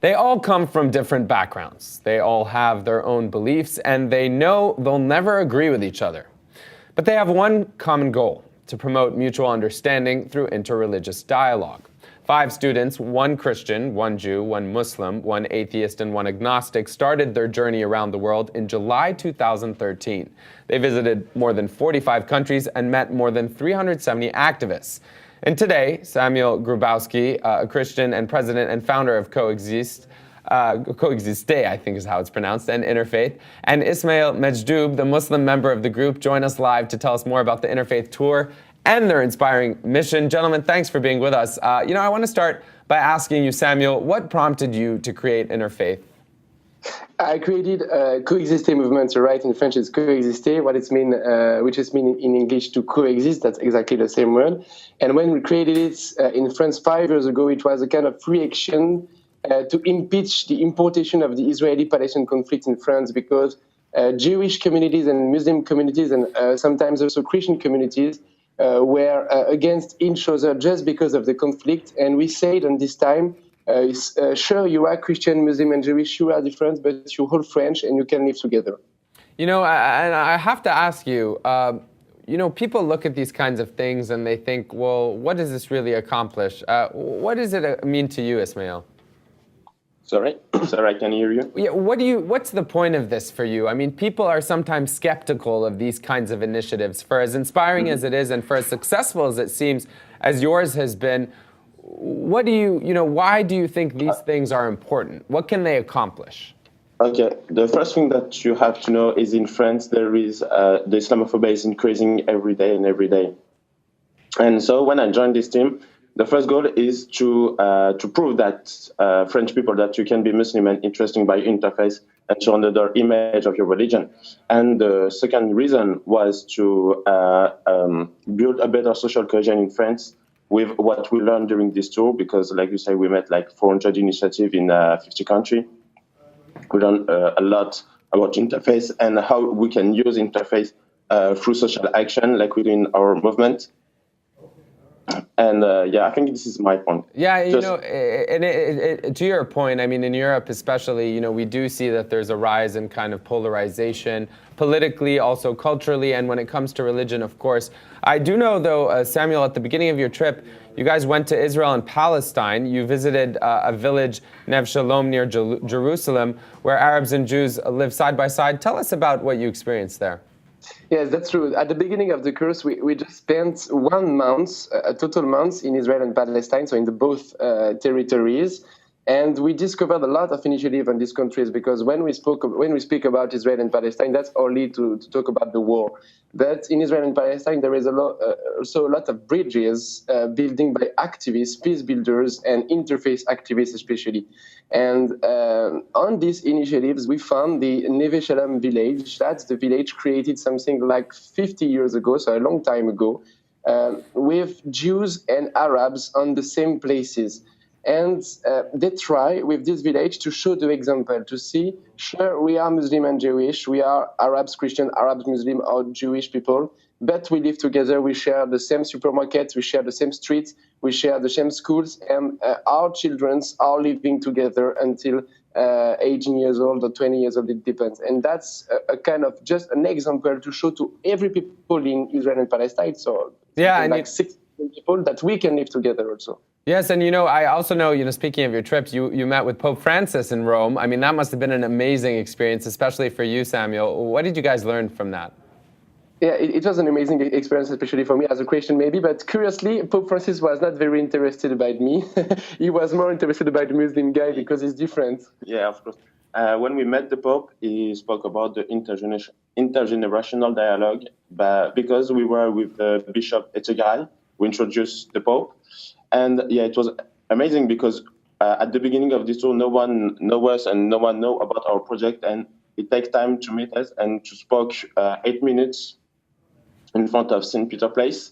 They all come from different backgrounds. They all have their own beliefs, and they know they'll never agree with each other. But they have one common goal: to promote mutual understanding through interreligious dialogue. 5 students, 1 Christian, 1 Jew, 1 Muslim, 1 atheist, and 1 agnostic, started their journey around the world in July 2013. They visited more than 45 countries and met more than 370 activists. And today, Samuel Grubowski, a Christian and president and founder of Coexiste, I think is how it's pronounced, and Interfaith, and Ismail Majdoub, the Muslim member of the group, join us live to tell us more about the Interfaith tour and their inspiring mission. Gentlemen, thanks for being with us. I want to start by asking you, Samuel, what prompted you to create Interfaith? I created a Coexiste movement, so right in French it's Coexister, which is mean in English to coexist. That's exactly the same word. And when we created it in France 5 years ago, it was a kind of reaction to impeach the importation of the Israeli-Palestinian conflict in France, because Jewish communities and Muslim communities and sometimes also Christian communities were against each other just because of the conflict. And we said on this time, sure, you are Christian, Muslim, and Jewish, you are different, but you're all French and you can live together. And I have to ask you, people look at these kinds of things and they think, well, what does this really accomplish? What does it mean to you, Ismail? Sorry, I can hear you. Yeah, what's the point of this for you? I mean, people are sometimes skeptical of these kinds of initiatives. For as inspiring as it is and for as successful as it seems, as yours has been, why do you think these things are important? What can they accomplish? Okay, the first thing that you have to know is in France, there is the Islamophobia is increasing every day. And so when I joined this team, the first goal is to prove that French people that you can be Muslim and interesting by interface and show another image of your religion. And the second reason was to build a better social cohesion in France with what we learned during this tour, because like you say, we met like 400 initiatives in 50 countries. We learned a lot about interface and how we can use interface through social action, like within our movement. And I think this is my point. Yeah, to your point, I mean, in Europe especially, we do see that there's a rise in kind of polarization, politically, also culturally, and when it comes to religion, of course. I do know, though, Samuel, at the beginning of your trip, you guys went to Israel and Palestine. You visited a village, Nev Shalom, near Jerusalem, where Arabs and Jews live side by side. Tell us about what you experienced there. Yes, that's true. At the beginning of the course, we just spent 1 month, a total month in Israel and Palestine, so in the both territories. And we discovered a lot of initiative in these countries, because when we speak about Israel and Palestine, that's only to talk about the war. But in Israel and Palestine, there is also a lot of bridges building by activists, peace builders, and interfaith activists especially. And on these initiatives, we found the Neve Shalom village. That's the village created something like 50 years ago, so a long time ago, with Jews and Arabs on the same places. And they try with this village to show the example, to see, sure, we are Muslim and Jewish, we are Arabs, Christian, Arabs, Muslim, or Jewish people, but we live together, we share the same supermarkets, we share the same streets, we share the same schools, and our children are living together until 18 years old or 20 years old, it depends. And that's a kind of just an example to show to every people in Israel and Palestine, so like 6 million people, that we can live together also. Yes, and I also know, speaking of your trips, you met with Pope Francis in Rome. I mean, that must have been an amazing experience, especially for you, Samuel. What did you guys learn from that? Yeah, it was an amazing experience, especially for me as a Christian maybe, but curiously, Pope Francis was not very interested about me. He was more interested about the Muslim guy because he's different. Yeah, of course. When we met the Pope, he spoke about the intergenerational dialogue, because we were with Bishop Etchegaray, who introduced the Pope. And it was amazing because at the beginning of this tour, no one knew us and no one knew about our project. And it takes time to meet us and to speak 8 minutes in front of St. Peter Place.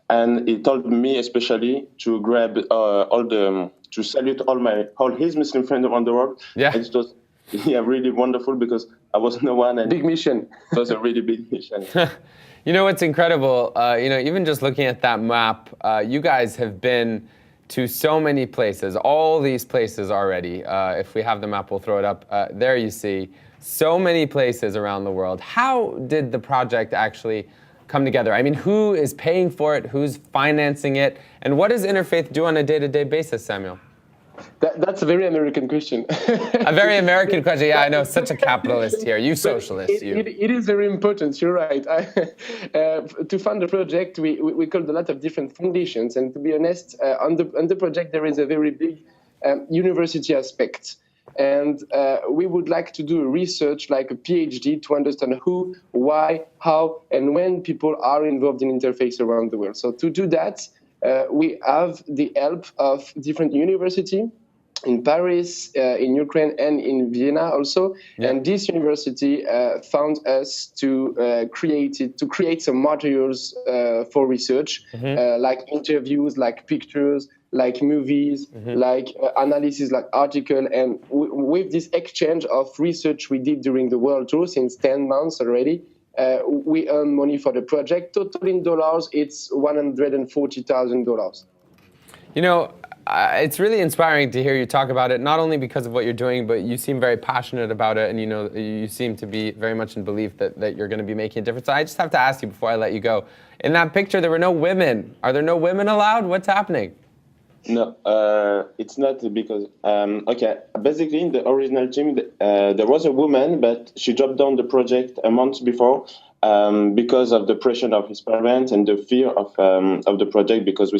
And he told me especially to grab to salute all his Muslim friends around the world. Yeah. And it was really wonderful because I was no one. And big mission. It was a really big mission. What's incredible, even just looking at that map, you guys have been to so many places, all these places already. If we have the map, we'll throw it up. There you see so many places around the world. How did the project actually come together? I mean, who is paying for it? Who's financing it? And what does Interfaith do on a day-to-day basis, Samuel? That's a very American question. A very American question. Yeah, I know. Such a capitalist here. You socialists. It is very important. You're right. To fund the project, we called a lot of different foundations. And to be honest, on the project, there is a very big university aspect. And we would like to do research like a PhD to understand who, why, how, and when people are involved in interface around the world. So to do that, we have the help of different universities in Paris, in Ukraine, and in Vienna also. Yeah. And this university found us to create some materials for research, like interviews, like pictures, like movies, like analysis, like article. And with this exchange of research we did during the world tour since 10 months already, we earn money for the project. Total in dollars, it's $140,000. You know, it's really inspiring to hear you talk about it, not only because of what you're doing, but you seem very passionate about it, and you know, you seem to be very much in belief that you're going to be making a difference. I just have to ask you before I let you go. In that picture, there were no women. Are there no women allowed? What's happening? No, it's not because, okay, basically in the original team, there was a woman, but she dropped down the project a month before because of the pressure of his parents and the fear of the project, because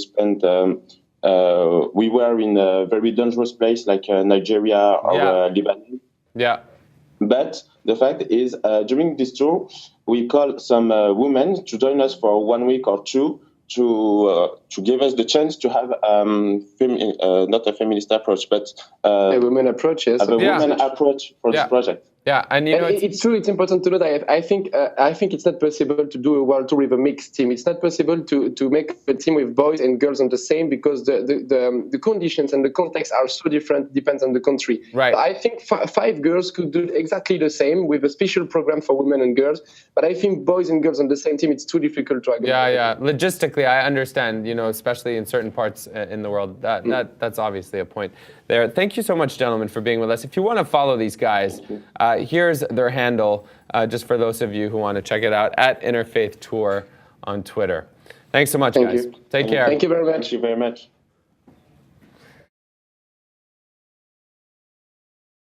we were in a very dangerous place like Nigeria or Lebanon. Yeah. But the fact is, during this tour, we called some women to join us for 1 week or two, to give us the chance to have not a feminist approach, but a women approach, yes. A women approach for this project. Yeah, and you know, it's true. It's important to know that I think it's not possible to do a world tour with a mixed team. It's not possible to make a team with boys and girls on the same, because the conditions and the context are so different. Depends on the country. Right. So I think 5 girls could do exactly the same with a special program for women and girls. But I think boys and girls on the same team, it's too difficult to agree. Yeah. Logistically, I understand. You know, especially in certain parts in the world, that's obviously a point there. Thank you so much, gentlemen, for being with us. If you want to follow these guys, here's their handle, just for those of you who want to check it out, at Interfaith Tour on Twitter. Thanks so much, guys. Thank you. Take care. Thank you very much. Thank you very much.